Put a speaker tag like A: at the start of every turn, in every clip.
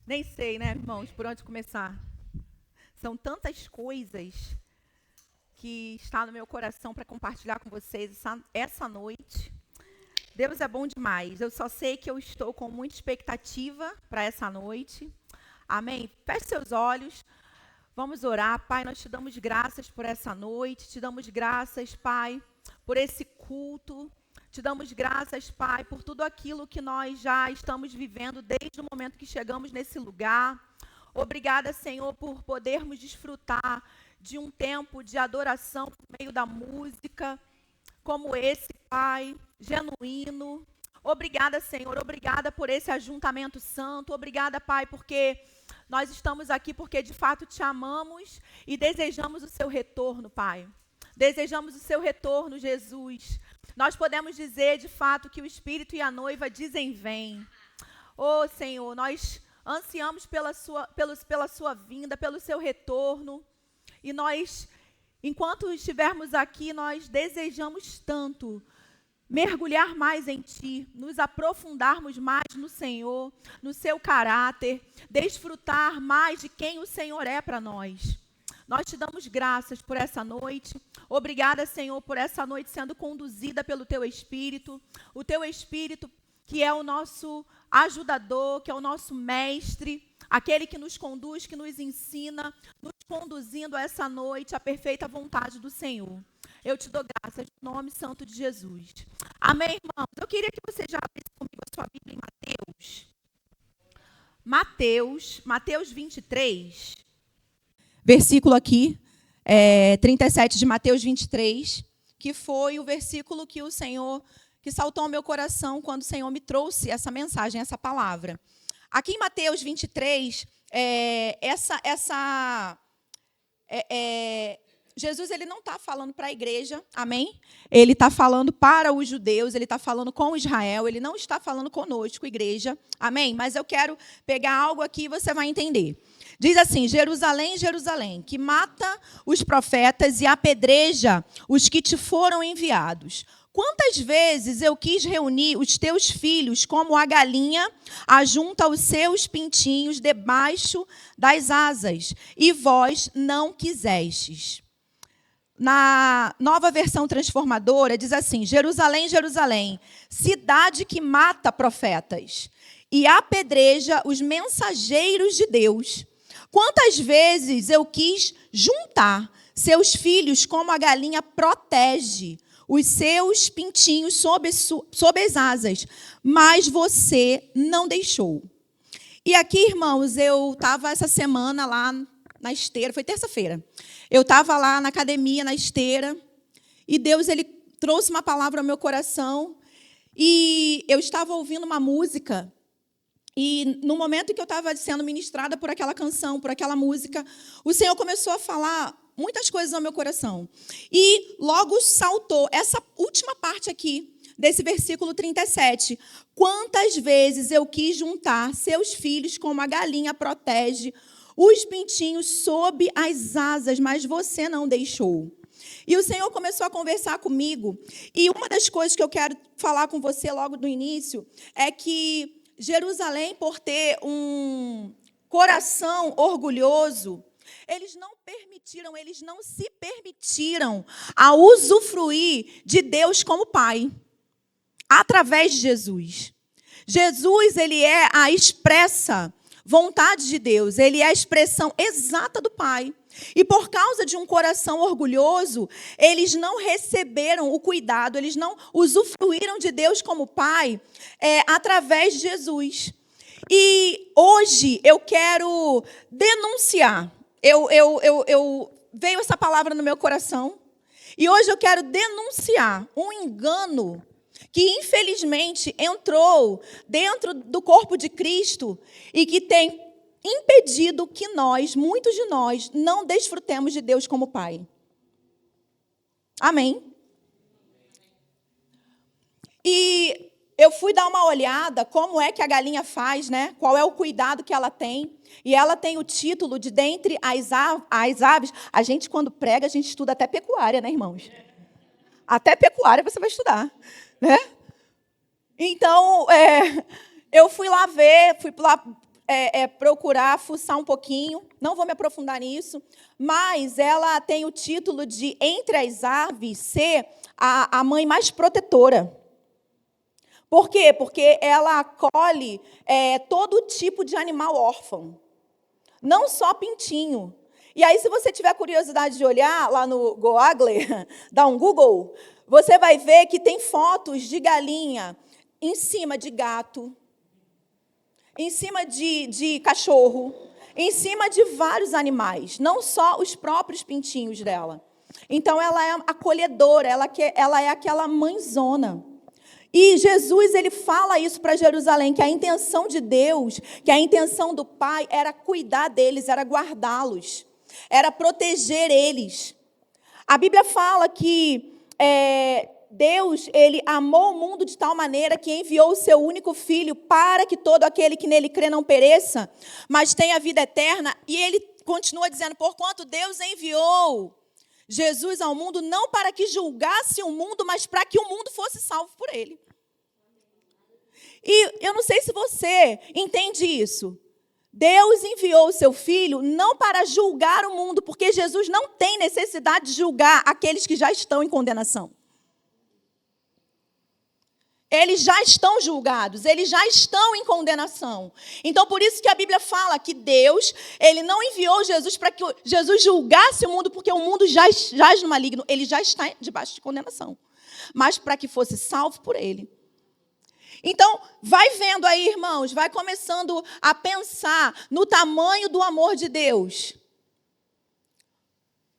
A: Nem sei, né, irmãos, por onde começar. São tantas coisas que está no meu coração para compartilhar com vocês essa noite. Deus é bom demais. Eu só sei que eu estou com muita expectativa para essa noite. Amém? Feche seus olhos. Vamos orar. Pai, nós te damos graças por essa noite. Te damos graças, Pai, por esse culto. Te damos graças, Pai, por tudo aquilo que nós já estamos vivendo desde o momento que chegamos nesse lugar. Obrigada, Senhor, por podermos desfrutar de um tempo de adoração por meio da música, como esse, Pai, genuíno. Obrigada, Senhor, obrigada por esse ajuntamento santo. Obrigada, Pai, porque nós estamos aqui porque de fato te amamos e desejamos o seu retorno, Pai. Desejamos o seu retorno, Jesus. Nós podemos dizer de fato que o Espírito e a noiva dizem vem. Oh, Senhor, nós ansiamos pela sua vinda, pelo seu retorno. E nós, enquanto estivermos aqui, nós desejamos tanto mergulhar mais em Ti, nos aprofundarmos mais no Senhor, no seu caráter, desfrutar mais de quem o Senhor é para nós. Nós te damos graças por essa noite. Obrigada, Senhor, por essa noite sendo conduzida pelo Teu Espírito. O Teu Espírito que é o nosso ajudador, que é o nosso mestre, aquele que nos conduz, que nos ensina, nos conduzindo a essa noite à perfeita vontade do Senhor. Eu te dou graças no nome santo de Jesus. Amém, irmãos? Eu queria que você já abrisse comigo a sua Bíblia em Mateus 23. Versículo aqui, 37 de Mateus 23, que foi o versículo que o Senhor, que saltou ao meu coração quando o Senhor me trouxe essa mensagem, essa palavra. Aqui em Mateus 23, Jesus ele não está falando para a igreja, amém? Ele está falando para os judeus, ele está falando com Israel, ele não está falando conosco, igreja, amém? Mas eu quero pegar algo aqui e você vai entender. Diz assim: Jerusalém, Jerusalém, que mata os profetas e apedreja os que te foram enviados. Quantas vezes eu quis reunir os teus filhos como a galinha ajunta os seus pintinhos debaixo das asas, e vós não quisestes. Na Nova Versão Transformadora, diz assim: Jerusalém, Jerusalém, cidade que mata profetas e apedreja os mensageiros de Deus. Quantas vezes eu quis juntar seus filhos como a galinha protege os seus pintinhos sob as asas, mas você não deixou. E aqui, irmãos, eu estava essa semana lá na esteira, foi terça-feira. Eu estava lá na academia, na esteira, e Deus ele trouxe uma palavra ao meu coração, e eu estava ouvindo uma música, e no momento que eu estava sendo ministrada por aquela canção, por aquela música, o Senhor começou a falar muitas coisas ao meu coração. E logo saltou essa última parte aqui, desse versículo 37. Quantas vezes eu quis juntar seus filhos como a galinha protege os pintinhos sob as asas, mas você não deixou. E o Senhor começou a conversar comigo. E uma das coisas que eu quero falar com você logo no início é que Jerusalém, por ter um coração orgulhoso, eles não se permitiram a usufruir de Deus como Pai, através de Jesus. Jesus, ele é a expressa vontade de Deus, ele é a expressão exata do Pai. E por causa de um coração orgulhoso, eles não receberam o cuidado, eles não usufruíram de Deus como Pai através de Jesus. E hoje eu quero denunciar. Veio essa palavra no meu coração. E hoje eu quero denunciar um engano que, infelizmente, entrou dentro do corpo de Cristo e que tem impedido que muitos de nós, não desfrutemos de Deus como Pai. Amém? E eu fui dar uma olhada como é que a galinha faz, né? Qual é o cuidado que ela tem. E ela tem o título de dentre as aves. A gente, quando prega, a gente estuda até pecuária, né, irmãos? Até pecuária você vai estudar, né? Então, eu fui lá procurar, fuçar um pouquinho, não vou me aprofundar nisso, mas ela tem o título de, entre as aves, ser a mãe mais protetora. Por quê? Porque ela acolhe todo tipo de animal órfão, não só pintinho. E aí, se você tiver curiosidade de olhar lá no Google, dá um Google, você vai ver que tem fotos de galinha em cima de gato, em cima de cachorro, em cima de vários animais, não só os próprios pintinhos dela. Então, ela é acolhedora, ela é aquela mãezona. E Jesus, ele fala isso para Jerusalém, que a intenção de Deus, que a intenção do Pai era cuidar deles, era guardá-los, era proteger eles. A Bíblia fala que Deus, ele amou o mundo de tal maneira que enviou o seu único filho para que todo aquele que nele crê não pereça, mas tenha vida eterna. E ele continua dizendo, porquanto Deus enviou Jesus ao mundo não para que julgasse o mundo, mas para que o mundo fosse salvo por ele. E eu não sei se você entende isso. Deus enviou o seu Filho não para julgar o mundo, porque Jesus não tem necessidade de julgar aqueles que já estão em condenação. Eles já estão julgados, eles já estão em condenação. Então, por isso que a Bíblia fala que Deus, ele não enviou Jesus para que Jesus julgasse o mundo, porque o mundo já jaz no maligno, ele já está debaixo de condenação. Mas para que fosse salvo por ele. Então, vai vendo aí, irmãos, vai começando a pensar no tamanho do amor de Deus.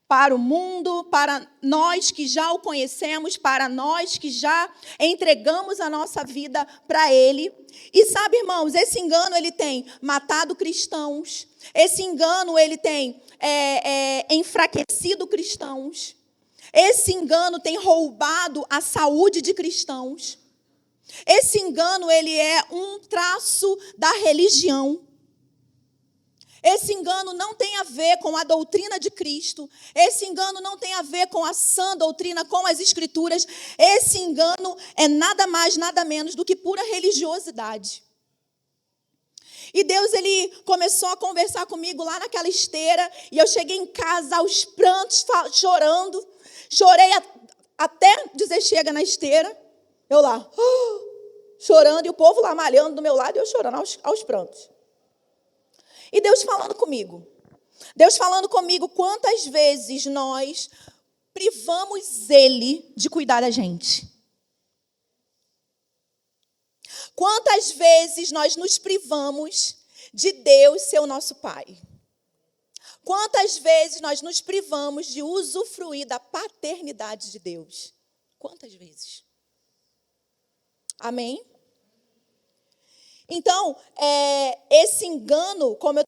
A: Para o mundo, para nós que já o conhecemos, para nós que já entregamos a nossa vida para Ele. E sabe, irmãos, esse engano ele tem matado cristãos, esse engano ele tem enfraquecido cristãos, esse engano tem roubado a saúde de cristãos, esse engano ele é um traço da religião. Esse engano não tem a ver com a doutrina de Cristo. Esse engano não tem a ver com a sã doutrina, com as Escrituras. Esse engano é nada mais, nada menos do que pura religiosidade. E Deus, ele começou a conversar comigo lá naquela esteira. E eu cheguei em casa aos prantos, chorando. Chorei até dizer chega na esteira. Eu lá, chorando, e o povo lá malhando do meu lado e eu chorando aos prantos. E Deus falando comigo. Deus falando comigo quantas vezes nós privamos Ele de cuidar da gente. Quantas vezes nós nos privamos de Deus ser o nosso Pai. Quantas vezes nós nos privamos de usufruir da paternidade de Deus. Quantas vezes? Amém? Então, esse engano, como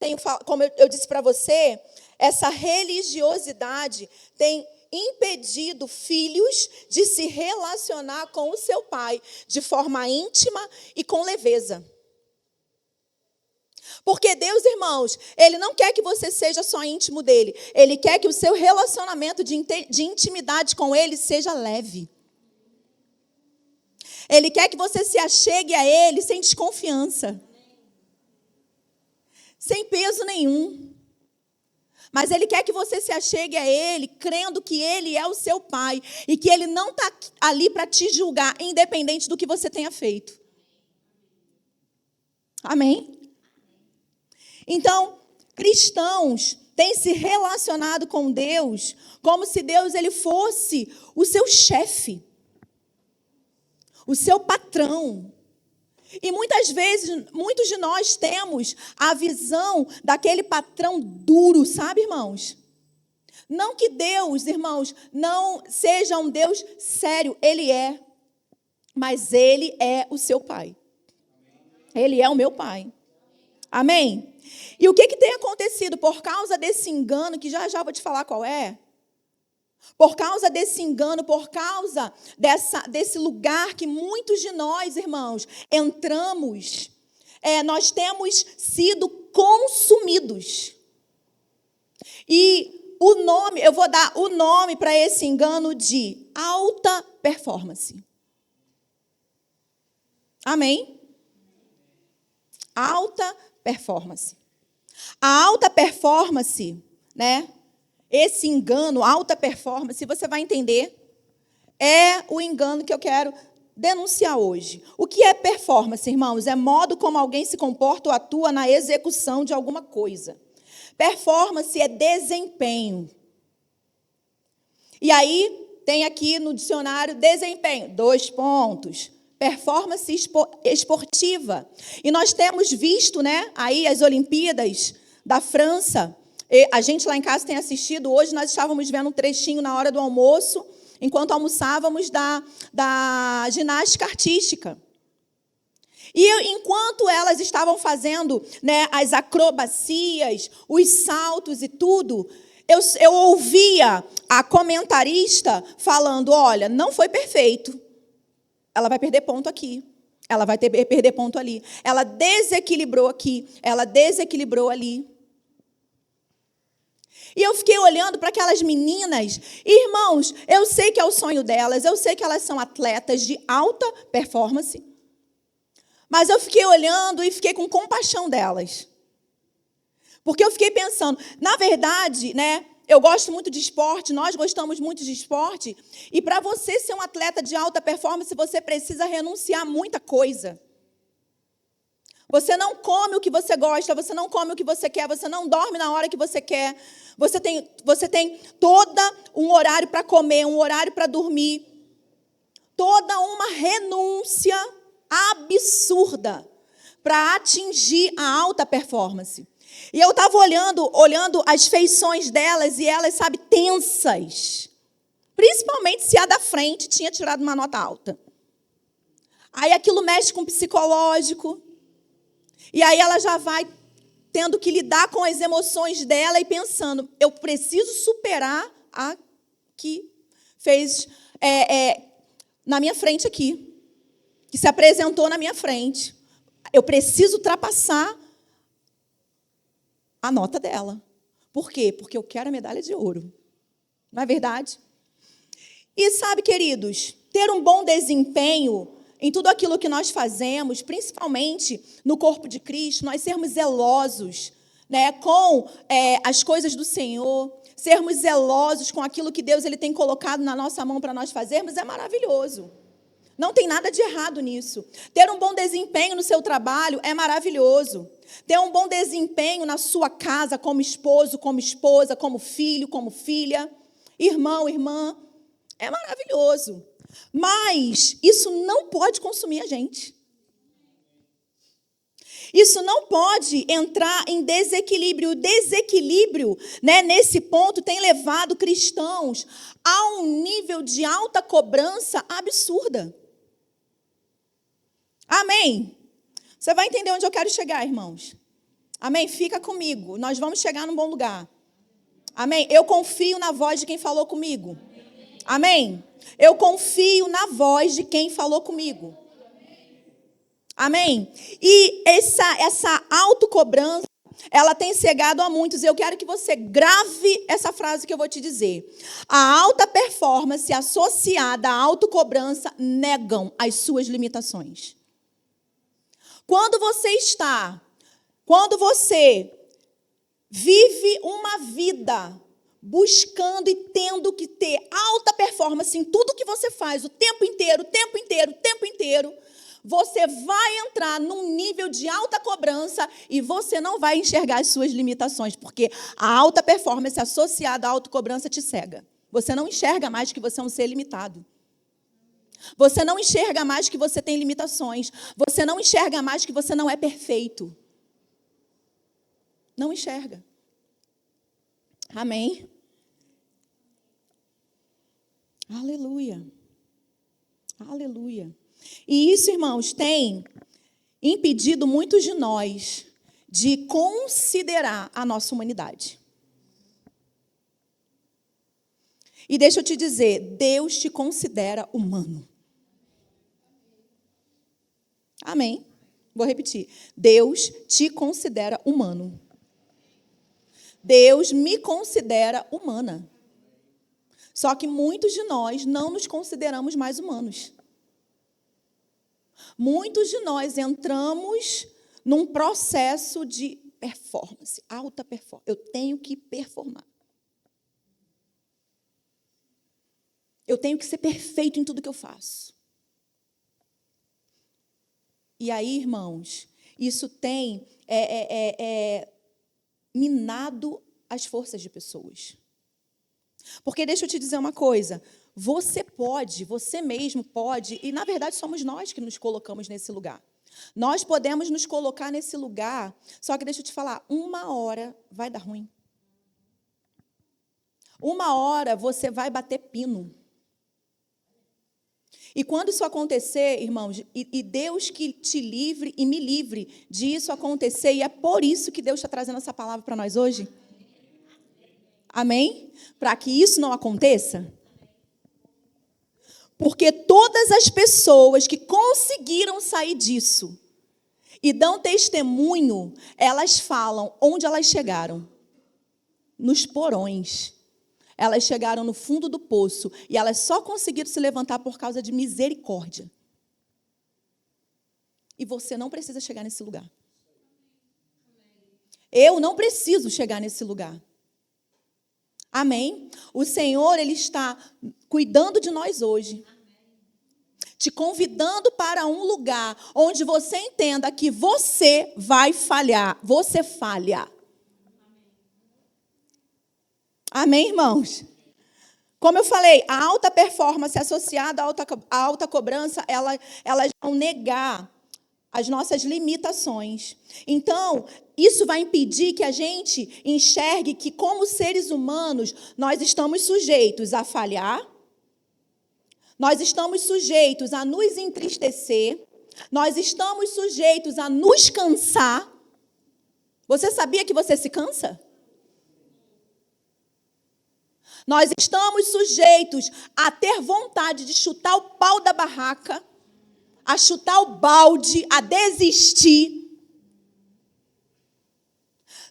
A: eu disse para você, essa religiosidade tem impedido filhos de se relacionar com o seu pai de forma íntima e com leveza. Porque Deus, irmãos, Ele não quer que você seja só íntimo dele. Ele quer que o seu relacionamento de intimidade com Ele seja leve. Ele quer que você se achegue a Ele sem desconfiança. Sem peso nenhum. Mas Ele quer que você se achegue a Ele crendo que Ele é o seu Pai. E que Ele não está ali para te julgar, independente do que você tenha feito. Amém? Então, cristãos têm se relacionado com Deus como se Deus ele fosse o seu chefe. O seu patrão. E muitas vezes, muitos de nós temos a visão daquele patrão duro, sabe, irmãos? Não que Deus, irmãos, não seja um Deus sério, Ele é. Mas Ele é o seu Pai. Ele é o meu Pai. Amém? E o que tem acontecido por causa desse engano, que já vou te falar qual é? Por causa desse engano, por causa desse lugar que muitos de nós, irmãos, entramos, nós temos sido consumidos. E eu vou dar o nome para esse engano de alta performance. Amém? Alta performance. A alta performance, né? Esse engano, alta performance, você vai entender, é o engano que eu quero denunciar hoje. O que é performance, irmãos? É modo como alguém se comporta ou atua na execução de alguma coisa. Performance é desempenho. E aí, tem aqui no dicionário desempenho, 2 pontos. Performance esportiva. E nós temos visto, né, aí as Olimpíadas da França. A gente lá em casa tem assistido. Hoje nós estávamos vendo um trechinho na hora do almoço, enquanto almoçávamos da ginástica artística. E enquanto elas estavam fazendo, né, as acrobacias, os saltos e tudo, eu ouvia a comentarista falando, olha, não foi perfeito. Ela vai perder ponto aqui. Ela vai perder ponto ali. Ela desequilibrou aqui. Ela desequilibrou ali. E eu fiquei olhando para aquelas meninas. Irmãos, eu sei que é o sonho delas. Eu sei que elas são atletas de alta performance. Mas eu fiquei olhando e fiquei com compaixão delas. Porque eu fiquei pensando, na verdade, né, eu gosto muito de esporte, nós gostamos muito de esporte, e para você ser um atleta de alta performance, você precisa renunciar a muita coisa. Você não come o que você gosta, você não come o que você quer, você não dorme na hora que você quer, você tem todo um horário para comer, um horário para dormir, toda uma renúncia absurda para atingir a alta performance. E eu estava olhando as feições delas e elas, sabe, tensas. Principalmente se a da frente tinha tirado uma nota alta. Aí aquilo mexe com o psicológico. E aí ela já vai tendo que lidar com as emoções dela e pensando, eu preciso superar a que fez na minha frente aqui. Que se apresentou na minha frente. Eu preciso ultrapassar a nota dela. Por quê? Porque eu quero a medalha de ouro. Não é verdade? E sabe, queridos, ter um bom desempenho em tudo aquilo que nós fazemos, principalmente no corpo de Cristo, nós sermos zelosos, né, com as coisas do Senhor, sermos zelosos com aquilo que Deus ele tem colocado na nossa mão para nós fazermos, é maravilhoso. Não tem nada de errado nisso. Ter um bom desempenho no seu trabalho é maravilhoso. Ter um bom desempenho na sua casa, como esposo, como esposa, como filho, como filha, irmão, irmã, é maravilhoso. Mas isso não pode consumir a gente. Isso não pode entrar em desequilíbrio. O desequilíbrio, né, nesse ponto, tem levado cristãos a um nível de alta cobrança absurda. Amém? Você vai entender onde eu quero chegar, irmãos. Amém? Fica comigo. Nós vamos chegar num bom lugar. Amém? Eu confio na voz de quem falou comigo. Amém? Eu confio na voz de quem falou comigo. Amém? E essa autocobrança, ela tem cegado a muitos. Eu quero que você grave essa frase que eu vou te dizer. A alta performance associada à autocobrança negam as suas limitações. Quando você vive uma vida buscando e tendo que ter alta performance em tudo que você faz, o tempo inteiro, você vai entrar num nível de alta cobrança e você não vai enxergar as suas limitações, porque a alta performance associada à autocobrança te cega. Você não enxerga mais que você é um ser limitado. Você não enxerga mais que você tem limitações. Você não enxerga mais que você não é perfeito. Não enxerga. Amém? Aleluia. Aleluia. E isso, irmãos, tem impedido muitos de nós de considerar a nossa humanidade. E deixa eu te dizer, Deus te considera humano. Amém? Vou repetir. Deus te considera humano. Deus me considera humana. Só que muitos de nós não nos consideramos mais humanos. Muitos de nós entramos num processo de performance, alta performance. Eu tenho que performar. Eu tenho que ser perfeito em tudo que eu faço. E aí, irmãos, isso tem minado as forças de pessoas. Porque deixa eu te dizer uma coisa, você mesmo pode, e na verdade somos nós que nos colocamos nesse lugar. Nós podemos nos colocar nesse lugar, só que deixa eu te falar, 1 hora vai dar ruim. 1 hora você vai bater pino. E quando isso acontecer, irmãos, e Deus que te livre e me livre disso acontecer, e é por isso que Deus está trazendo essa palavra para nós hoje. Amém? Para que isso não aconteça. Porque todas as pessoas que conseguiram sair disso e dão testemunho, elas falam onde elas chegaram. Nos porões. Elas chegaram no fundo do poço e elas só conseguiram se levantar por causa de misericórdia. E você não precisa chegar nesse lugar. Eu não preciso chegar nesse lugar. Amém? O Senhor, Ele está cuidando de nós hoje. Te convidando para um lugar onde você entenda que você vai falhar. Você falha. Amém, irmãos? Como eu falei, a alta performance associada à alta cobrança, elas vão negar as nossas limitações. Então, isso vai impedir que a gente enxergue que, como seres humanos, nós estamos sujeitos a falhar, nós estamos sujeitos a nos entristecer, nós estamos sujeitos a nos cansar. Você sabia que você se cansa? Nós estamos sujeitos a ter vontade de chutar o pau da barraca, a chutar o balde, a desistir.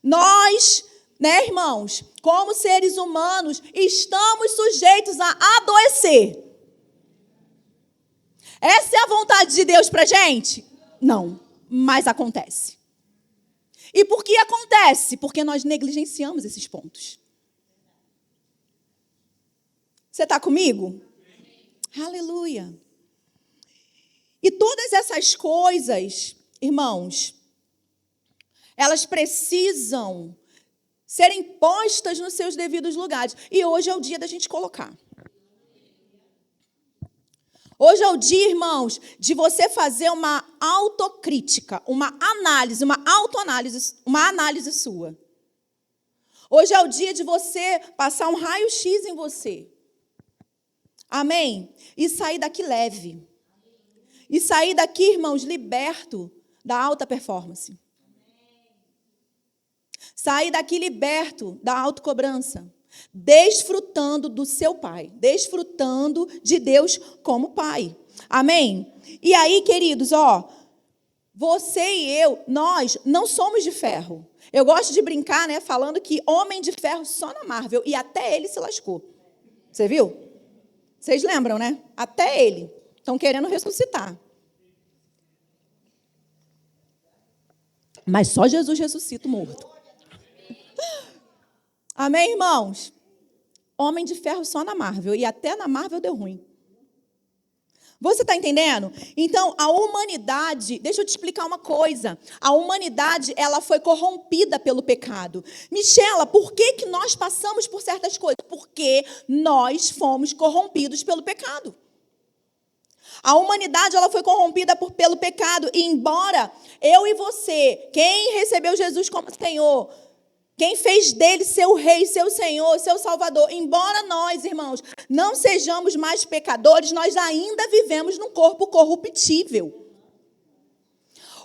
A: Nós, irmãos, como seres humanos, estamos sujeitos a adoecer. Essa é a vontade de Deus para a gente? Não, mas acontece. E por que acontece? Porque nós negligenciamos esses pontos. Você está comigo? Aleluia. E todas essas coisas, irmãos, elas precisam serem postas nos seus devidos lugares. E hoje é o dia da gente colocar. Hoje é o dia, irmãos, de você fazer uma autocrítica, uma análise, uma autoanálise, uma análise sua. Hoje é o dia de você passar um raio-x em você. Amém? E sair daqui leve. E sair daqui, irmãos, liberto da alta performance. Sair daqui liberto da autocobrança. Desfrutando do seu Pai. Desfrutando de Deus como Pai. Amém? E aí, queridos, você e eu, nós não somos de ferro. Eu gosto de brincar, falando que homem de ferro só na Marvel. E até ele se lascou. Você viu? Vocês lembram, né? Até ele. Estão querendo ressuscitar. Mas só Jesus ressuscita o morto. Amém, irmãos? Homem de ferro só na Marvel. E até na Marvel deu ruim. Você está entendendo? Então, a humanidade... Deixa eu te explicar uma coisa. A humanidade, ela foi corrompida pelo pecado. Michela, por que nós passamos por certas coisas? Porque nós fomos corrompidos pelo pecado. A humanidade, ela foi corrompida pelo pecado. E embora eu e você, quem recebeu Jesus como Senhor... Quem fez dele seu rei, seu Senhor, seu Salvador. Embora nós, irmãos, não sejamos mais pecadores, nós ainda vivemos num corpo corruptível.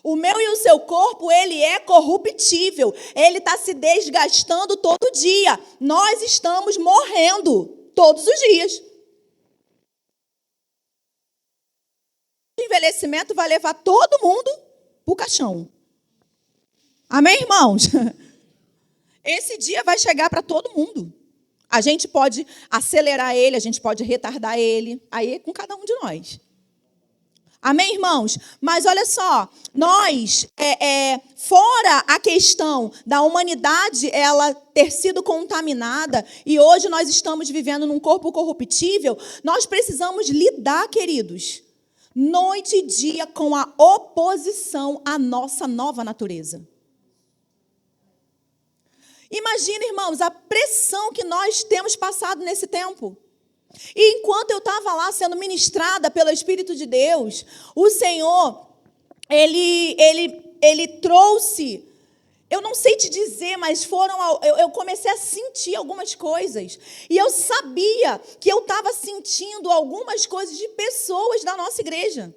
A: O meu e o seu corpo, ele é corruptível. Ele está se desgastando todo dia. Nós estamos morrendo todos os dias. O envelhecimento vai levar todo mundo para o caixão. Amém, irmãos? Esse dia vai chegar para todo mundo. A gente pode acelerar ele, a gente pode retardar ele. Aí é com cada um de nós. Amém, irmãos? Mas olha só, nós, fora a questão da humanidade ela ter sido contaminada e hoje nós estamos vivendo num corpo corruptível, nós precisamos lidar, queridos, noite e dia com a oposição à nossa nova natureza. Imagina, irmãos, a pressão que nós temos passado nesse tempo. E enquanto eu estava lá sendo ministrada pelo Espírito de Deus, o Senhor, Ele trouxe, eu não sei te dizer, mas eu comecei a sentir algumas coisas. E eu sabia que eu estava sentindo algumas coisas de pessoas da nossa igreja.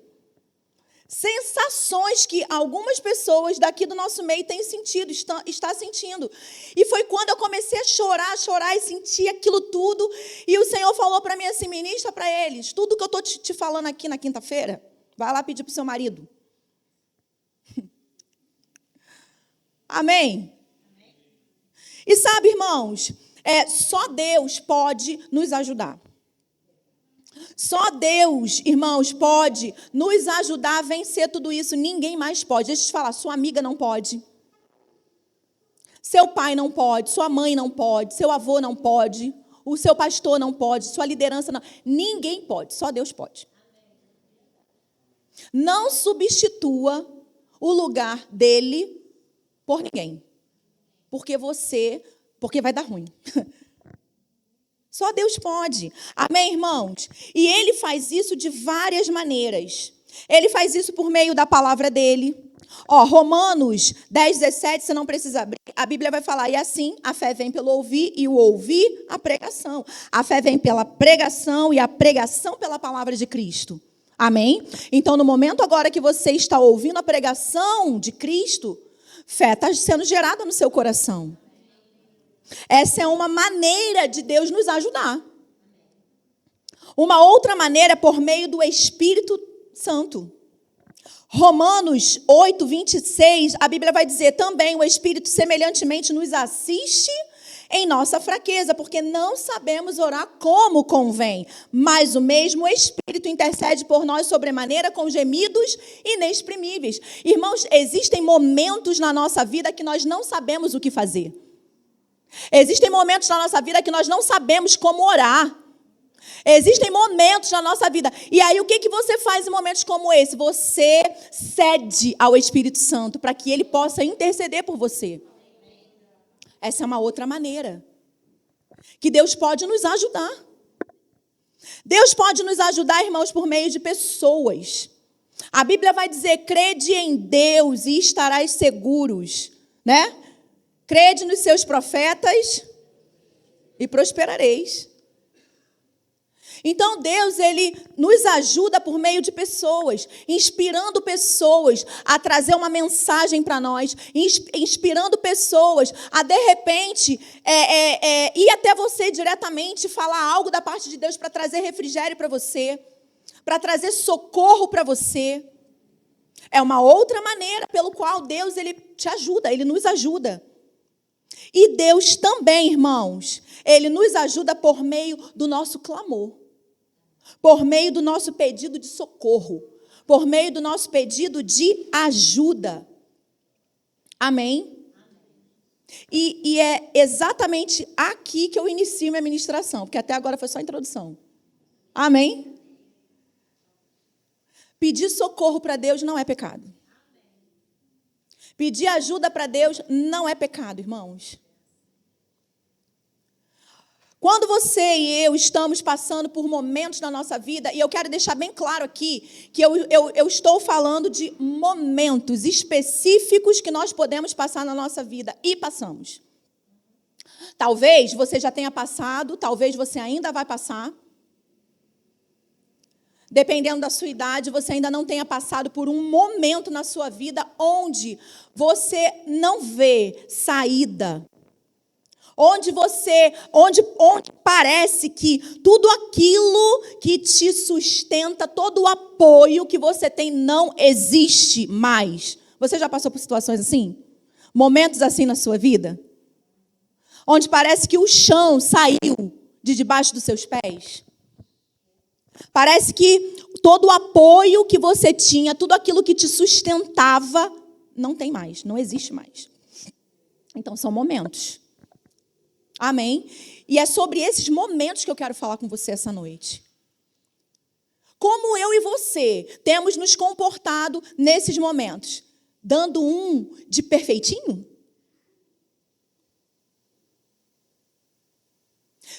A: Sensações que algumas pessoas daqui do nosso meio têm sentido, está sentindo. E foi quando eu comecei a chorar e sentir aquilo tudo. E o Senhor falou para mim assim, ministra para eles, tudo que eu estou te falando aqui na quinta-feira, vai lá pedir para o seu marido. Amém? E sabe, irmãos, só Deus pode nos ajudar. Só Deus, irmãos, pode nos ajudar a vencer tudo isso. Ninguém mais pode. Deixa eu te falar, sua amiga não pode. Seu pai não pode, sua mãe não pode, seu avô não pode, o seu pastor não pode, sua liderança não. Ninguém pode, só Deus pode. Não substitua o lugar dele por ninguém. Porque vai dar ruim. Só Deus pode. Amém, irmãos? E Ele faz isso de várias maneiras. Ele faz isso por meio da palavra dEle. Romanos 10, 17, você não precisa abrir. A Bíblia vai falar, e assim, a fé vem pelo ouvir, e o ouvir, a pregação. A fé vem pela pregação, e a pregação pela palavra de Cristo. Amém? Então, no momento agora que você está ouvindo a pregação de Cristo, fé está sendo gerada no seu coração. Essa é uma maneira de Deus nos ajudar. Uma outra maneira é por meio do Espírito Santo. Romanos 8, 26, a Bíblia vai dizer também, o Espírito semelhantemente nos assiste em nossa fraqueza, porque não sabemos orar como convém, mas o mesmo Espírito intercede por nós sobremaneira com gemidos inexprimíveis. Irmãos, existem momentos na nossa vida que nós não sabemos o que fazer. Existem momentos na nossa vida que nós não sabemos como orar. Existem momentos na nossa vida. E aí, o que você faz em momentos como esse? Você cede ao Espírito Santo para que Ele possa interceder por você. Essa é uma outra maneira que Deus pode nos ajudar. Deus pode nos ajudar, irmãos, por meio de pessoas. A Bíblia vai dizer, crede em Deus e estarás seguros, né? Crede nos seus profetas e prosperareis. Então, Deus, Ele nos ajuda por meio de pessoas, inspirando pessoas a trazer uma mensagem para nós, inspirando pessoas a, de repente, ir até você diretamente, falar algo da parte de Deus para trazer refrigério para você, para trazer socorro para você. É uma outra maneira pelo qual Deus, Ele te ajuda, Ele nos ajuda. E Deus também, irmãos, Ele nos ajuda por meio do nosso clamor, por meio do nosso pedido de socorro, por meio do nosso pedido de ajuda. Amém? E é exatamente aqui que eu inicio minha ministração, porque até agora foi só a introdução. Amém? Pedir socorro para Deus não é pecado. Pedir ajuda para Deus não é pecado, irmãos. Quando você e eu estamos passando por momentos na nossa vida, e eu quero deixar bem claro aqui, que eu estou falando de momentos específicos que nós podemos passar na nossa vida, e passamos. Talvez você já tenha passado, talvez você ainda vai passar. Dependendo da sua idade, você ainda não tenha passado por um momento na sua vida onde você não vê saída. Onde parece que tudo aquilo que te sustenta, todo o apoio que você tem não existe mais. Você já passou por situações assim? Momentos assim na sua vida? Onde parece que o chão saiu de debaixo dos seus pés? Parece que todo o apoio que você tinha, tudo aquilo que te sustentava, não tem mais, não existe mais. Então, são momentos. Amém? E é sobre esses momentos que eu quero falar com você essa noite. Como eu e você temos nos comportado nesses momentos? Dando um de perfeitinho?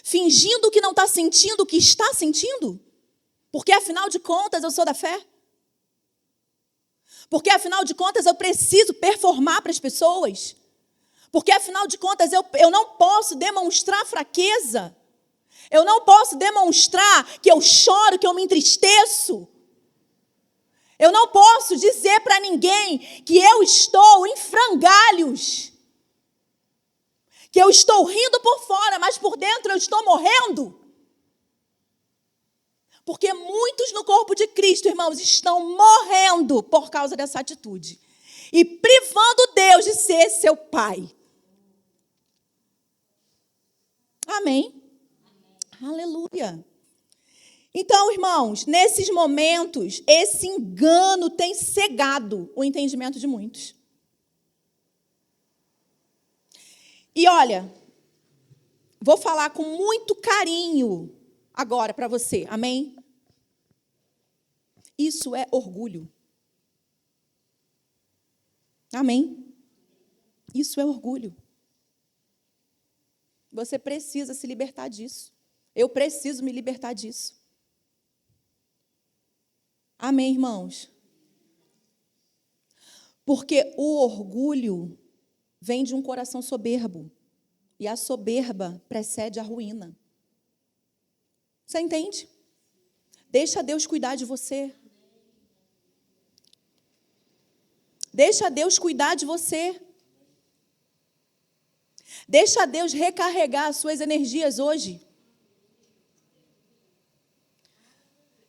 A: Fingindo que não está sentindo o que está sentindo? Porque, afinal de contas, eu sou da fé? Porque, afinal de contas, eu preciso performar para as pessoas? Porque, afinal de contas, eu não posso demonstrar fraqueza. Eu não posso demonstrar que eu choro, que eu me entristeço. Eu não posso dizer para ninguém que eu estou em frangalhos. Que eu estou rindo por fora, mas por dentro eu estou morrendo. Porque muitos no corpo de Cristo, irmãos, estão morrendo por causa dessa atitude. E privando Deus de ser seu Pai. Amém? Aleluia. Então, irmãos, nesses momentos, esse engano tem cegado o entendimento de muitos. E olha, vou falar com muito carinho agora para você, amém? Isso é orgulho. Amém? Isso é orgulho. Você precisa se libertar disso. Eu preciso me libertar disso. Amém, irmãos? Porque o orgulho vem de um coração soberbo. E a soberba precede a ruína. Você entende? Deixa Deus cuidar de você. Deixa Deus cuidar de você. Deixa Deus recarregar as suas energias hoje.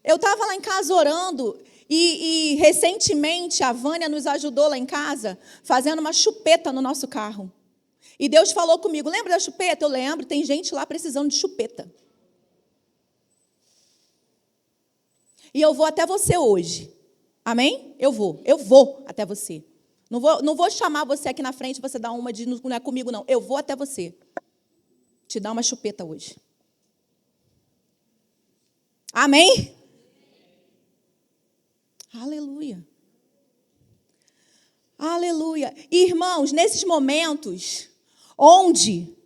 A: Eu estava lá em casa orando e recentemente a Vânia nos ajudou lá em casa fazendo uma chupeta no nosso carro. E Deus falou comigo, lembra da chupeta? Eu lembro, tem gente lá precisando de chupeta. E eu vou até você hoje. Amém? Eu vou até você. Não vou chamar você aqui na frente, você dar uma de não é comigo, não. Eu vou até você. Te dar uma chupeta hoje. Amém? Aleluia. Aleluia. Irmãos, nesses momentos onde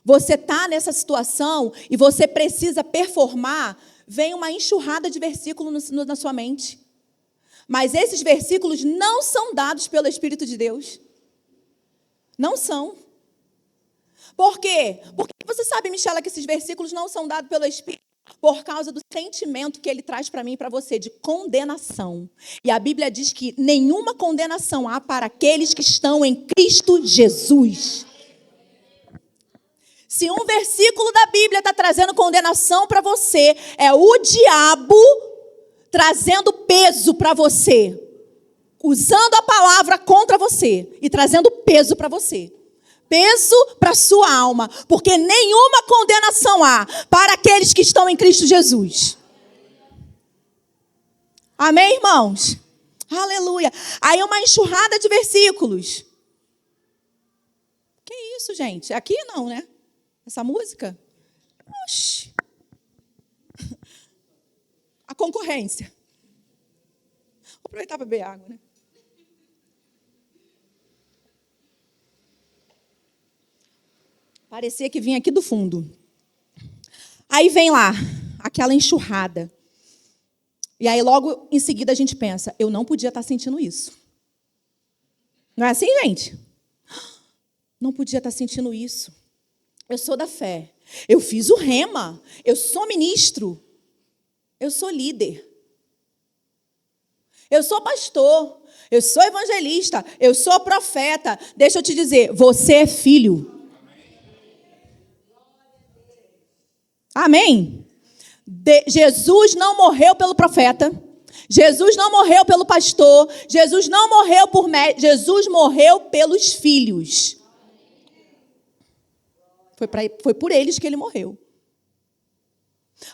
A: você está nessa situação e você precisa performar, vem uma enxurrada de versículos na sua mente. Mas esses versículos não são dados pelo Espírito de Deus. Não são. Por quê? Porque você sabe, Michela, que esses versículos não são dados pelo Espírito por causa do sentimento que ele traz para mim e para você, de condenação. E a Bíblia diz que nenhuma condenação há para aqueles que estão em Cristo Jesus. Se um versículo da Bíblia está trazendo condenação para você, é o diabo trazendo peso para você, usando a palavra contra você e trazendo peso para você. Peso para a sua alma, porque nenhuma condenação há para aqueles que estão em Cristo Jesus. Amém, irmãos? Aleluia. Aí uma enxurrada de versículos. Que isso, gente? Aqui não, né? Essa música? Oxi. A concorrência. Vou aproveitar para beber água, né? Parecia que vinha aqui do fundo. Aí vem lá, aquela enxurrada. E aí logo em seguida a gente pensa, eu não podia estar sentindo isso. Não é assim, gente? Não podia estar sentindo isso. Eu sou da fé. Eu fiz o rema. Eu sou ministro. Eu sou líder. Eu sou pastor. Eu sou evangelista. Eu sou profeta. Deixa eu te dizer, você é filho. Amém? Jesus não morreu pelo profeta. Jesus não morreu pelo pastor. Jesus não morreu por médico. Jesus morreu pelos filhos. Foi por eles que ele morreu.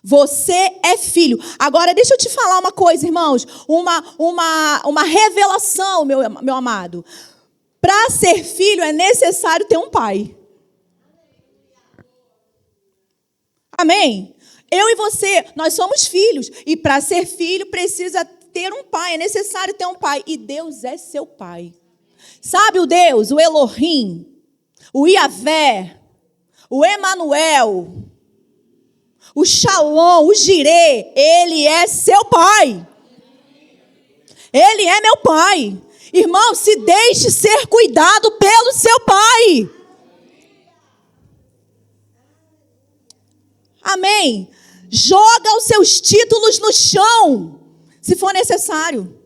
A: Você é filho. Agora, deixa eu te falar uma coisa, irmãos. Uma revelação, meu amado. Para ser filho é necessário ter um pai. Amém? Eu e você, nós somos filhos. E para ser filho precisa ter um pai. É necessário ter um pai. E Deus é seu pai. Sabe o Deus, o Elohim, o Iavé, o Emanuel, o Shalom, o Jirê, ele é seu pai. Ele é meu pai. Irmão, se deixe ser cuidado pelo seu pai. Amém. Joga os seus títulos no chão, se for necessário.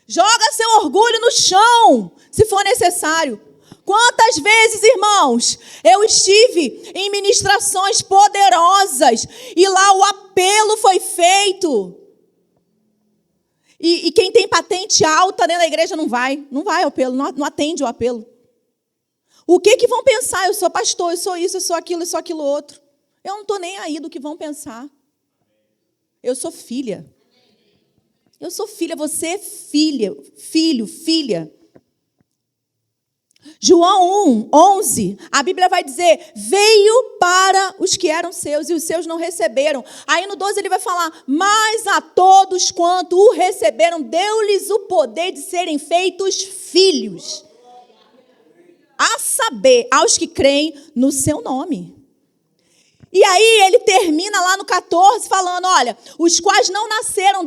A: Joga seu orgulho no chão, se for necessário. Quantas vezes, irmãos, eu estive em ministrações poderosas e lá o apelo foi feito. E quem tem patente alta dentro da igreja não vai ao apelo, não atende o apelo. O que vão pensar? Eu sou pastor, eu sou isso, eu sou aquilo outro. Eu não estou nem aí do que vão pensar. Eu sou filha. Eu sou filha, você é filha, filho, filha. João 1, 11, a Bíblia vai dizer, veio para os que eram seus e os seus não receberam. Aí no 12 ele vai falar, mas a todos quanto o receberam, deu-lhes o poder de serem feitos filhos. A saber, aos que creem no seu nome. E aí ele termina lá no 14 falando, olha, os quais não nasceram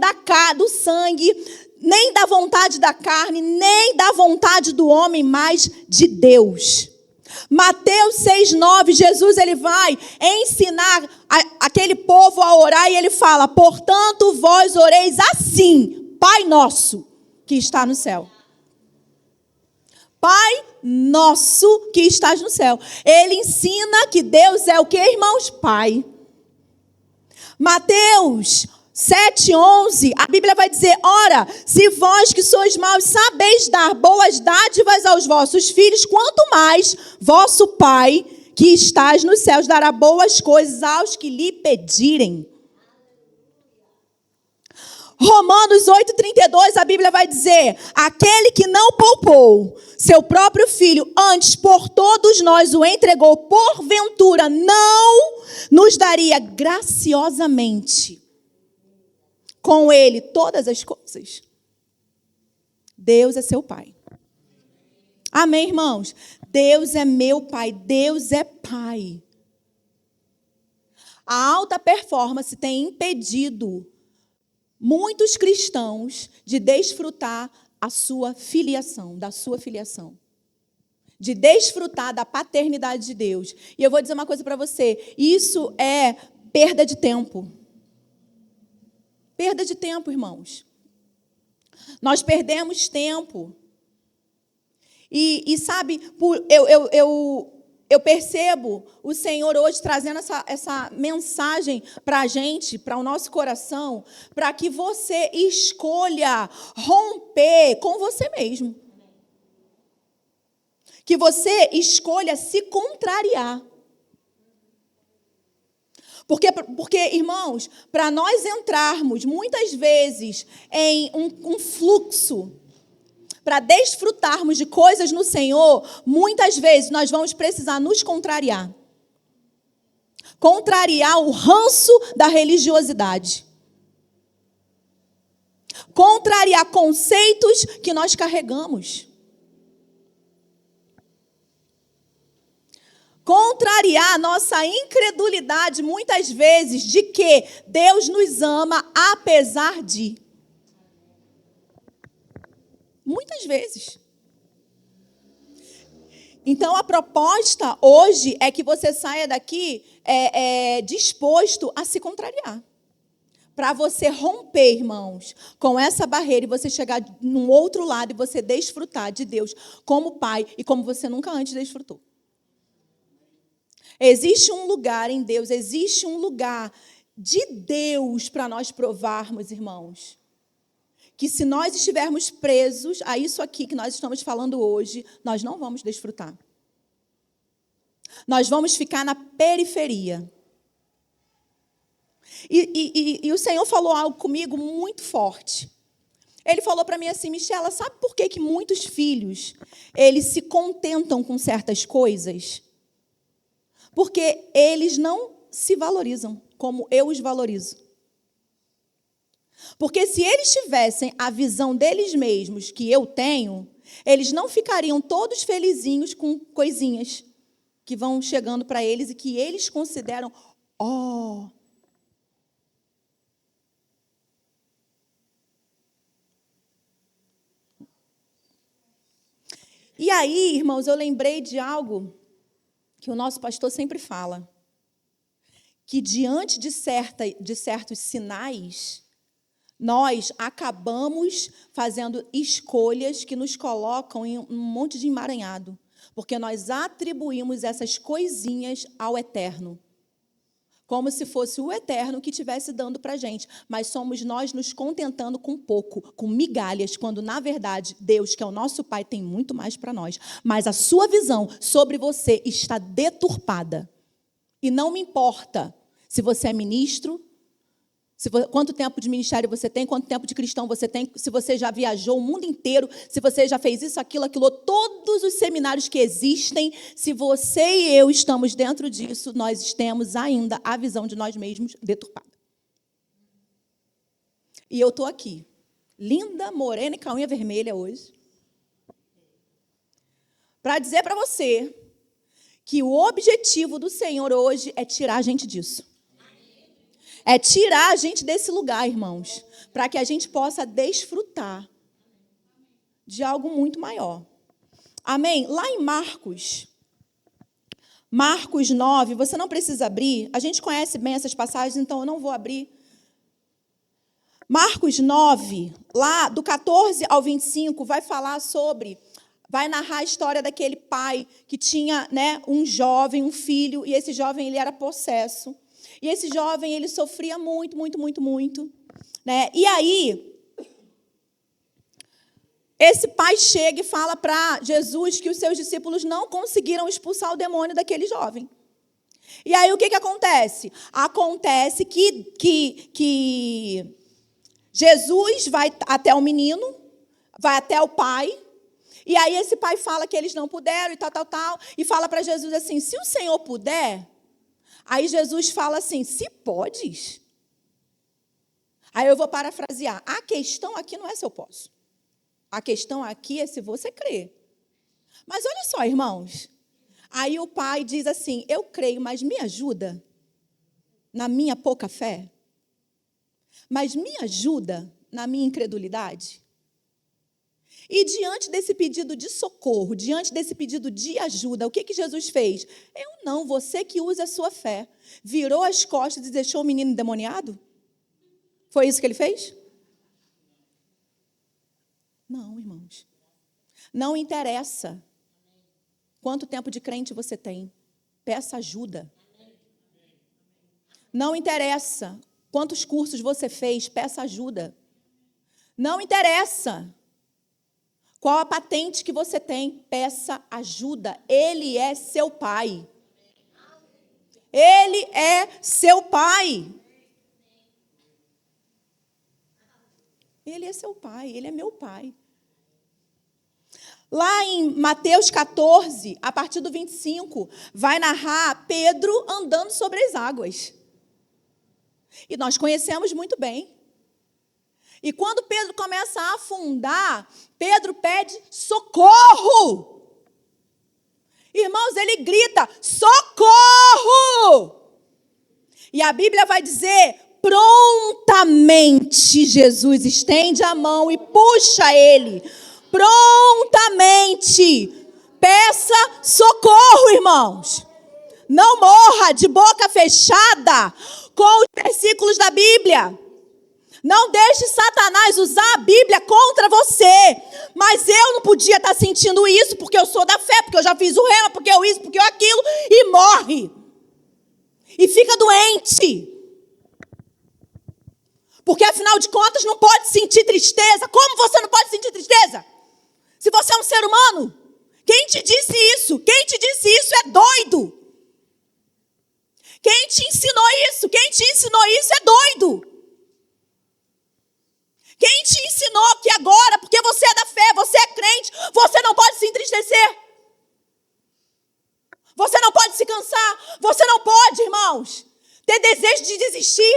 A: do sangue, nem da vontade da carne, nem da vontade do homem, mas de Deus. Mateus 6,9, Jesus ele vai ensinar aquele povo a orar e ele fala, portanto vós oreis assim, Pai nosso que está no céu. Pai nosso que estás no céu. Ele ensina que Deus é o que, irmãos? Pai. Mateus 7,11, a Bíblia vai dizer, ora, se vós que sois maus sabeis dar boas dádivas aos vossos filhos, quanto mais vosso Pai que estás nos céus dará boas coisas aos que lhe pedirem. Romanos 8,32, a Bíblia vai dizer, aquele que não poupou seu próprio filho, antes por todos nós o entregou, porventura não nos daria graciosamente com ele todas as coisas. Deus é seu pai. Amém, irmãos? Deus é meu pai, Deus é pai. A alta performance tem impedido muitos cristãos de desfrutar a sua filiação, da sua filiação. De desfrutar da paternidade de Deus. E eu vou dizer uma coisa para você, isso é perda de tempo. Perda de tempo, irmãos. Nós perdemos tempo. E sabe, eu percebo o Senhor hoje trazendo essa mensagem para a gente, para o nosso coração, para que você escolha romper com você mesmo. Que você escolha se contrariar. Porque, irmãos, para nós entrarmos muitas vezes em um fluxo, para desfrutarmos de coisas no Senhor, muitas vezes nós vamos precisar nos contrariar. Contrariar o ranço da religiosidade. Contrariar conceitos que nós carregamos. Contrariar a nossa incredulidade, muitas vezes, de que Deus nos ama apesar de. Muitas vezes. Então, a proposta hoje é que você saia daqui disposto a se contrariar. Para você romper, irmãos, com essa barreira e você chegar num outro lado e você desfrutar de Deus como Pai e como você nunca antes desfrutou. Existe um lugar em Deus, existe um lugar de Deus para nós provarmos, irmãos. Que se nós estivermos presos a isso aqui que nós estamos falando hoje, nós não vamos desfrutar. Nós vamos ficar na periferia. E o Senhor falou algo comigo muito forte. Ele falou para mim assim: Michela, sabe por que muitos filhos, eles se contentam com certas coisas? Porque eles não se valorizam como eu os valorizo. Porque se eles tivessem a visão deles mesmos que eu tenho, eles não ficariam todos felizinhos com coisinhas que vão chegando para eles e que eles consideram, ó. E aí, irmãos, eu lembrei de algo que o nosso pastor sempre fala, que diante de certos sinais, nós acabamos fazendo escolhas que nos colocam em um monte de emaranhado, porque nós atribuímos essas coisinhas ao eterno, como se fosse o eterno que estivesse dando para a gente, mas somos nós nos contentando com pouco, com migalhas, quando, na verdade, Deus, que é o nosso Pai, tem muito mais para nós, mas a sua visão sobre você está deturpada. E não me importa se você é ministro, quanto tempo de ministério você tem, quanto tempo de cristão você tem, se você já viajou o mundo inteiro, se você já fez isso, aquilo, todos os seminários que existem, se você e eu estamos dentro disso, nós temos ainda a visão de nós mesmos deturpada. E eu estou aqui, linda, morena e com a unha vermelha hoje, para dizer para você que o objetivo do Senhor hoje é tirar a gente disso. É tirar a gente desse lugar, irmãos, para que a gente possa desfrutar de algo muito maior. Amém? Lá em Marcos 9, você não precisa abrir, a gente conhece bem essas passagens, então eu não vou abrir. Marcos 9, lá do 14 ao 25, vai narrar a história daquele pai que tinha, um jovem, um filho, e esse jovem ele era possesso. E esse jovem, ele sofria muito, muito, muito, muito. E aí, esse pai chega e fala para Jesus que os seus discípulos não conseguiram expulsar o demônio daquele jovem. E aí, o que acontece? Acontece que Jesus vai até o menino, vai até o pai, e aí esse pai fala que eles não puderam e tal, e fala para Jesus assim, se o Senhor puder... Aí Jesus fala assim, se podes. Aí eu vou parafrasear. A questão aqui não é se eu posso. A questão aqui é se você crê. Mas olha só, irmãos. Aí o pai diz assim, eu creio, mas me ajuda na minha pouca fé? Mas me ajuda na minha incredulidade? E diante desse pedido de socorro, diante desse pedido de ajuda, o que Jesus fez? Eu não, você que usa a sua fé. Virou as costas e deixou o menino endemoniado? Foi isso que ele fez? Não, irmãos. Não interessa quanto tempo de crente você tem. Peça ajuda. Não interessa quantos cursos você fez. Peça ajuda. Não interessa qual a patente que você tem, peça ajuda. Ele é seu pai. Ele é seu pai. Ele é seu pai, ele é meu pai. Lá em Mateus 14, a partir do 25, vai narrar Pedro andando sobre as águas. E nós conhecemos muito bem. E quando Pedro começa a afundar, Pedro pede socorro. Irmãos, ele grita, socorro! E a Bíblia vai dizer, prontamente Jesus estende a mão e puxa ele. Prontamente. Peça socorro, irmãos. Não morra de boca fechada com os versículos da Bíblia. Não deixe Satanás usar a Bíblia contra você. Mas eu não podia estar sentindo isso porque eu sou da fé, porque eu já fiz o rema, porque eu isso, porque eu aquilo, e morre. E fica doente. Porque, afinal de contas, não pode sentir tristeza. Como você não pode sentir tristeza? Se você é um ser humano. Quem te disse isso? Quem te disse isso é doido. Quem te ensinou isso? Quem te ensinou isso é doido. Quem te ensinou que agora, porque você é da fé, você é crente, você não pode se entristecer? Você não pode se cansar? Você não pode, irmãos, ter desejo de desistir?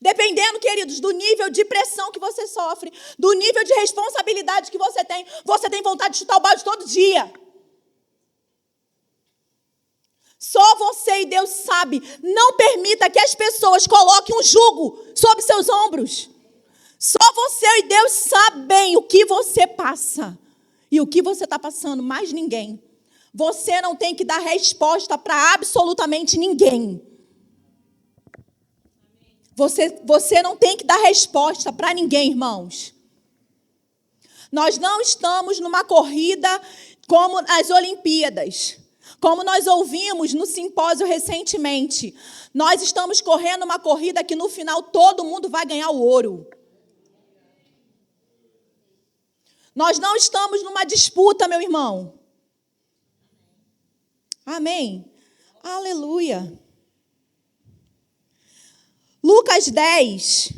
A: Dependendo, queridos, do nível de pressão que você sofre, do nível de responsabilidade que você tem vontade de chutar o balde todo dia. Só você e Deus sabe. Não permita que as pessoas coloquem um jugo sobre seus ombros. Só você e Deus sabem o que você passa e o que você está passando, mais ninguém. Você não tem que dar resposta para absolutamente ninguém. Você não tem que dar resposta para ninguém, irmãos. Nós não estamos numa corrida como as Olimpíadas. Como nós ouvimos no simpósio recentemente. Nós estamos correndo uma corrida que no final todo mundo vai ganhar o ouro. Nós não estamos numa disputa, meu irmão. Amém? Aleluia. Lucas 10,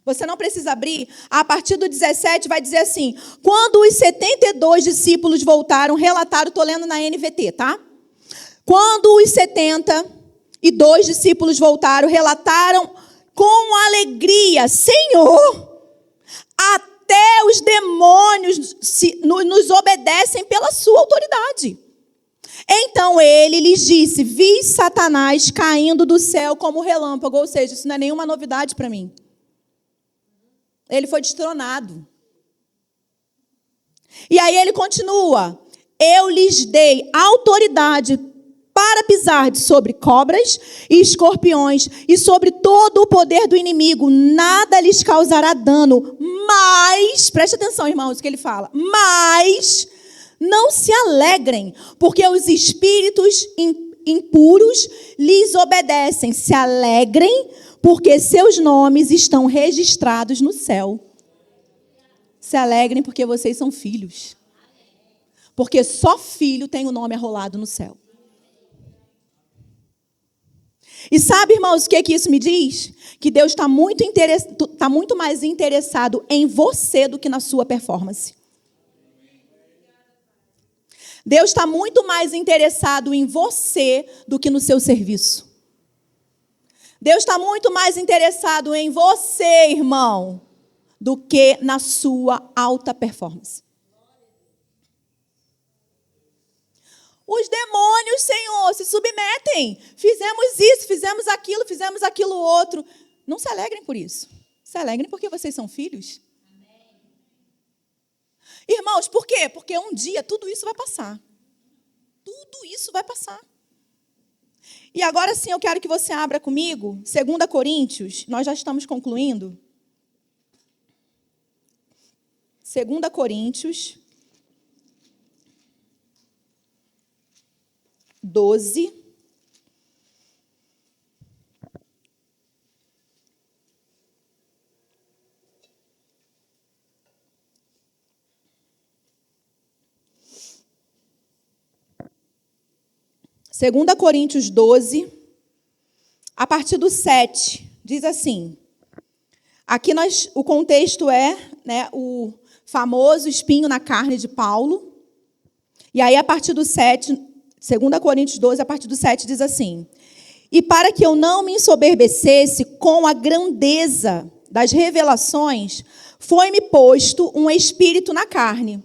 A: você não precisa abrir, a partir do 17 vai dizer assim: quando os 72 discípulos voltaram, relataram, estou lendo na NVT, tá? Quando os 72 discípulos voltaram, relataram com alegria: Senhor, até os demônios nos obedecem pela sua autoridade. Então ele lhes disse: vi Satanás caindo do céu como relâmpago. Ou seja, isso não é nenhuma novidade para mim. Ele foi destronado. E aí ele continua: eu lhes dei autoridade para pisar sobre cobras e escorpiões e sobre todo o poder do inimigo. Nada lhes causará dano. Mas, preste atenção, irmãos, o que ele fala. Mas não se alegrem, porque os espíritos impuros lhes obedecem. Se alegrem, porque seus nomes estão registrados no céu. Se alegrem, porque vocês são filhos. Porque só filho tem o nome arrolado no céu. E sabe, irmãos, o que isso me diz? Que Deus está muito mais interessado em você do que na sua performance. Deus está muito mais interessado em você do que no seu serviço. Deus está muito mais interessado em você, irmão, do que na sua alta performance. Os demônios, Senhor, se submetem. Fizemos isso, fizemos aquilo outro. Não se alegrem por isso. Se alegrem porque vocês são filhos. Irmãos, por quê? Porque um dia tudo isso vai passar. Tudo isso vai passar. E agora sim eu quero que você abra comigo 2 Coríntios, nós já estamos concluindo. 2 Coríntios 12. Segunda Coríntios 12, a partir do 7, diz assim. Aqui o contexto é, o famoso espinho na carne de Paulo. E aí, a partir do 7, 2 Coríntios 12, a partir do 7, diz assim: e para que eu não me ensoberbecesse com a grandeza das revelações, foi-me posto um espírito na carne.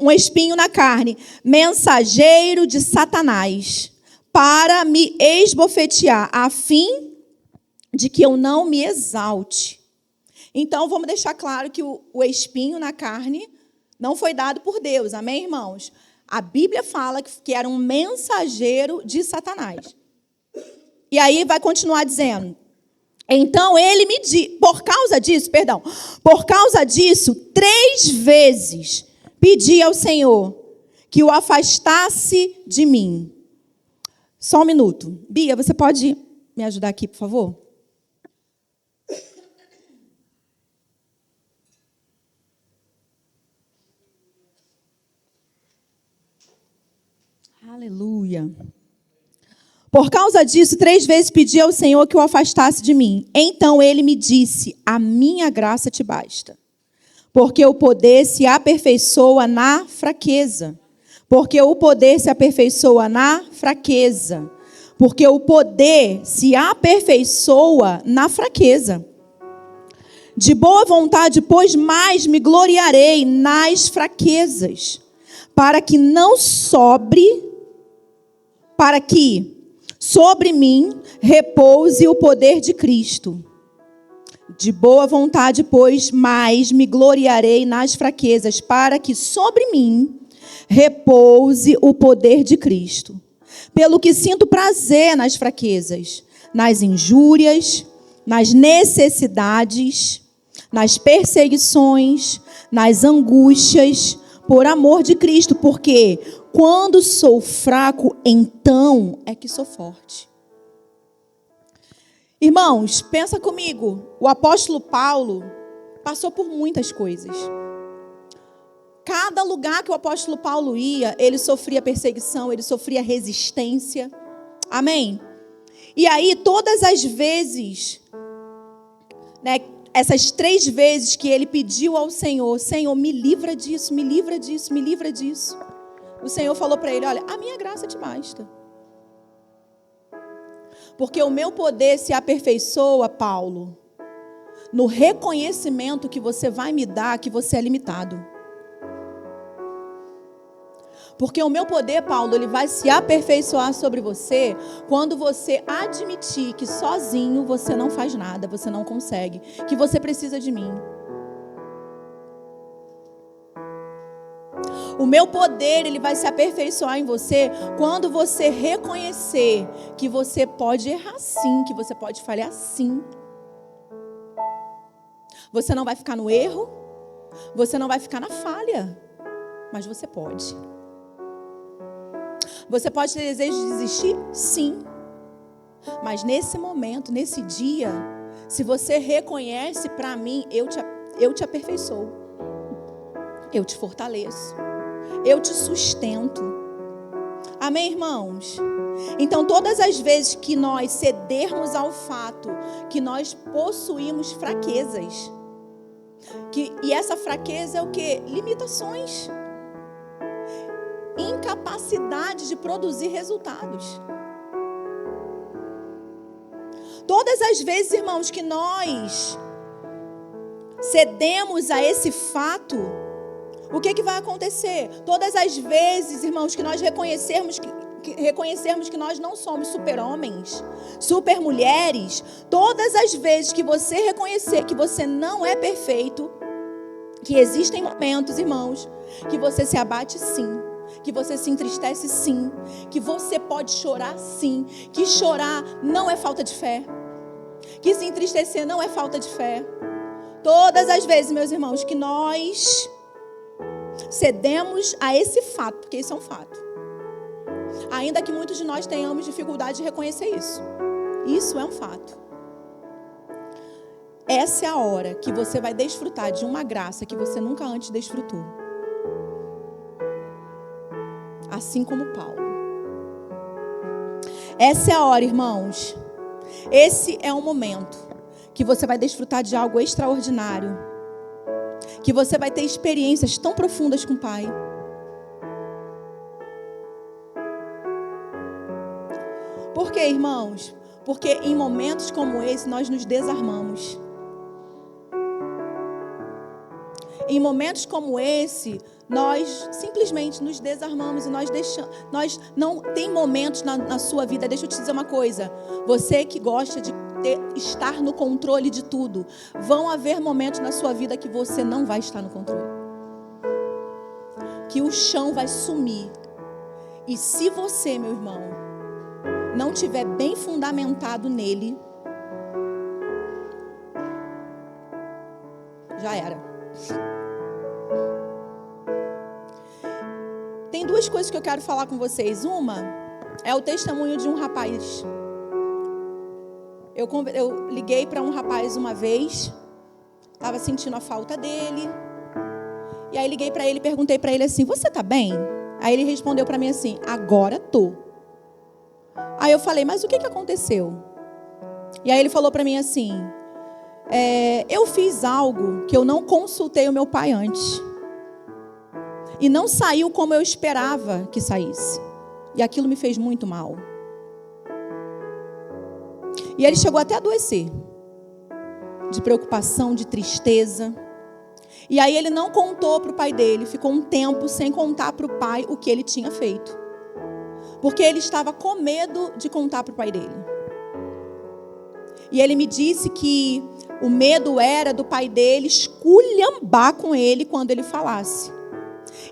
A: Um espinho na carne, mensageiro de Satanás, para me esbofetear, a fim de que eu não me exalte. Então, vamos deixar claro que o espinho na carne não foi dado por Deus, amém, irmãos? A Bíblia fala que era um mensageiro de Satanás. E aí vai continuar dizendo: então ele me disse, por causa disso, 3 vezes pedi ao Senhor que o afastasse de mim. Só um minuto. Bia, você pode me ajudar aqui, por favor? Aleluia. Por causa disso, 3 vezes pedi ao Senhor que o afastasse de mim. Então ele me disse: a minha graça te basta, porque o poder se aperfeiçoa na fraqueza. Porque o poder se aperfeiçoa na fraqueza. Porque o poder se aperfeiçoa na fraqueza. De boa vontade, pois, mais me gloriarei nas fraquezas, para que sobre mim repouse o poder de Cristo. De boa vontade, pois, mais me gloriarei nas fraquezas, para que sobre mim repouse o poder de Cristo. Pelo que sinto prazer nas fraquezas, nas injúrias, nas necessidades, nas perseguições, nas angústias, por amor de Cristo, porque quando sou fraco, então é que sou forte. Irmãos, pensa comigo, o apóstolo Paulo passou por muitas coisas. Cada lugar que o apóstolo Paulo ia, ele sofria perseguição, ele sofria resistência. Amém? E aí, todas as vezes, né, essas 3 vezes que ele pediu ao Senhor: Senhor, me livra disso, me livra disso, me livra disso. O Senhor falou para ele: olha, a minha graça te basta. Porque o meu poder se aperfeiçoa, Paulo, no reconhecimento que você vai me dar que você é limitado. Porque o meu poder, Paulo, ele vai se aperfeiçoar sobre você quando você admitir que sozinho você não faz nada, você não consegue, que você precisa de mim. O meu poder, ele vai se aperfeiçoar em você quando você reconhecer que você pode errar sim, que você pode falhar sim. Você não vai ficar no erro, você não vai ficar na falha, mas você pode. Você pode ter desejo de desistir? Sim. Mas nesse momento, nesse dia, se você reconhece para mim, eu te aperfeiçoo. Eu te fortaleço. Eu te sustento. Amém, irmãos? Então, todas as vezes que nós cedermos ao fato que nós possuímos fraquezas, e essa fraqueza é o quê? Limitações. Incapacidade de produzir resultados. Todas as vezes, irmãos, que nós cedemos a esse fato, o que vai acontecer? Todas as vezes, irmãos, que nós reconhecermos que nós não somos super-homens, super-mulheres, todas as vezes que você reconhecer que você não é perfeito, que existem momentos, irmãos, que você se abate sim, que você se entristece sim, que você pode chorar sim, que chorar não é falta de fé, que se entristecer não é falta de fé. Todas as vezes, meus irmãos, que nós cedemos a esse fato, porque isso é um fato, ainda que muitos de nós tenhamos dificuldade de reconhecer isso, isso é um fato. Essa é a hora que você vai desfrutar de uma graça que você nunca antes desfrutou. Assim como Paulo. Essa é a hora, irmãos. Esse é o momento que você vai desfrutar de algo extraordinário. Que você vai ter experiências tão profundas com o Pai. Por quê, irmãos? Porque em momentos como esse nós nos desarmamos. Em momentos como esse, nós simplesmente nos desarmamos e nós não tem momentos na sua vida. Deixa eu te dizer uma coisa. Você que gosta de estar no controle de tudo, vão haver momentos na sua vida que você não vai estar no controle. Que o chão vai sumir. E se você, meu irmão, não tiver bem fundamentado nele, já era. Tem 2 coisas que eu quero falar com vocês. Uma é o testemunho de um rapaz. Eu liguei para um rapaz uma vez, estava sentindo a falta dele. E aí liguei para ele e perguntei para ele assim: você está bem? Aí ele respondeu para mim assim: agora tô. Aí eu falei: mas o que aconteceu? E aí ele falou para mim assim: eu fiz algo que eu não consultei o meu pai antes. E não saiu como eu esperava que saísse. E aquilo me fez muito mal. E ele chegou até a adoecer. De preocupação, de tristeza. E aí ele não contou para o pai dele. Ficou um tempo sem contar para o pai o que ele tinha feito. Porque ele estava com medo de contar para o pai dele. E ele me disse que o medo era do pai dele esculhambar com ele quando ele falasse.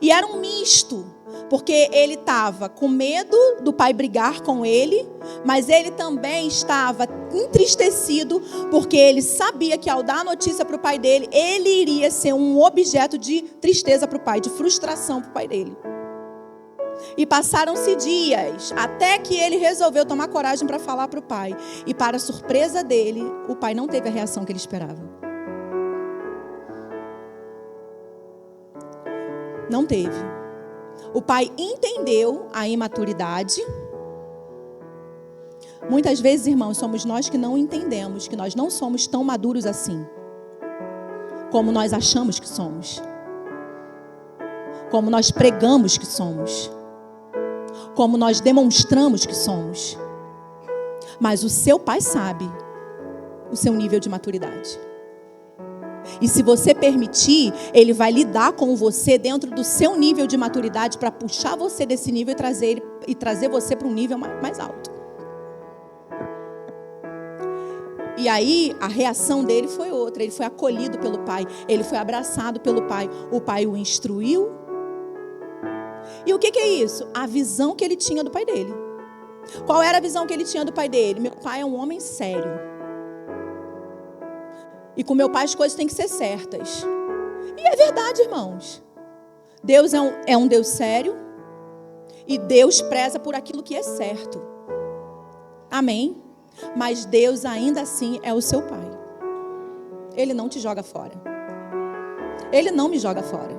A: E era um misto, porque ele estava com medo do pai brigar com ele, mas ele também estava entristecido, porque ele sabia que ao dar a notícia para o pai dele, ele iria ser um objeto de tristeza para o pai, de frustração para o pai dele. E passaram-se dias, até que ele resolveu tomar coragem para falar para o pai. E para a surpresa dele, o pai não teve a reação que ele esperava. Não teve. O pai entendeu a imaturidade. Muitas vezes, irmãos, somos nós que não entendemos que nós não somos tão maduros assim, como nós achamos que somos, como nós pregamos que somos, como nós demonstramos que somos. Mas o seu pai sabe o seu nível de maturidade. E se você permitir, ele vai lidar com você dentro do seu nível de maturidade para puxar você desse nível e trazer você para um nível mais alto. E aí, a reação dele foi outra. Ele foi acolhido pelo pai. Ele foi abraçado pelo pai. O pai o instruiu. E o que é isso? A visão que ele tinha do pai dele. Qual era a visão que ele tinha do pai dele? Meu pai é um homem sério. E com meu pai as coisas têm que ser certas. E é verdade, irmãos. Deus é um Deus sério. E Deus preza por aquilo que é certo. Amém? Mas Deus ainda assim é o seu pai. Ele não te joga fora. Ele não me joga fora.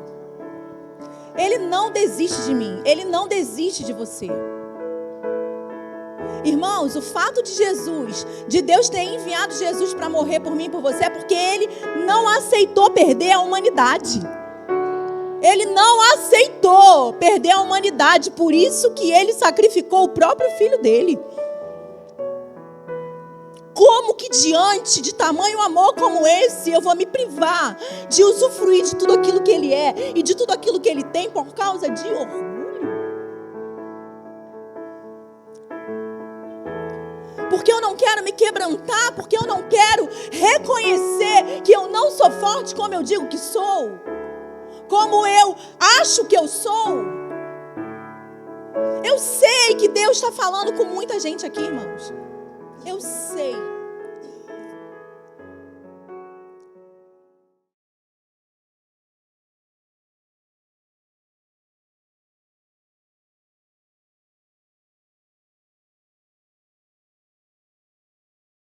A: Ele não desiste de mim. Ele não desiste de você. Irmãos, o fato de Deus ter enviado Jesus para morrer por mim e por você, é porque Ele não aceitou perder a humanidade. Ele não aceitou perder a humanidade, por isso que Ele sacrificou o próprio Filho dele. Como que diante de tamanho amor como esse, eu vou me privar de usufruir de tudo aquilo que Ele é e de tudo aquilo que Ele tem por causa de orgulho? Porque eu não quero me quebrantar, porque eu não quero reconhecer que eu não sou forte como eu digo que sou, como eu acho que eu sou. Eu sei que Deus está falando com muita gente aqui, irmãos. Eu sei.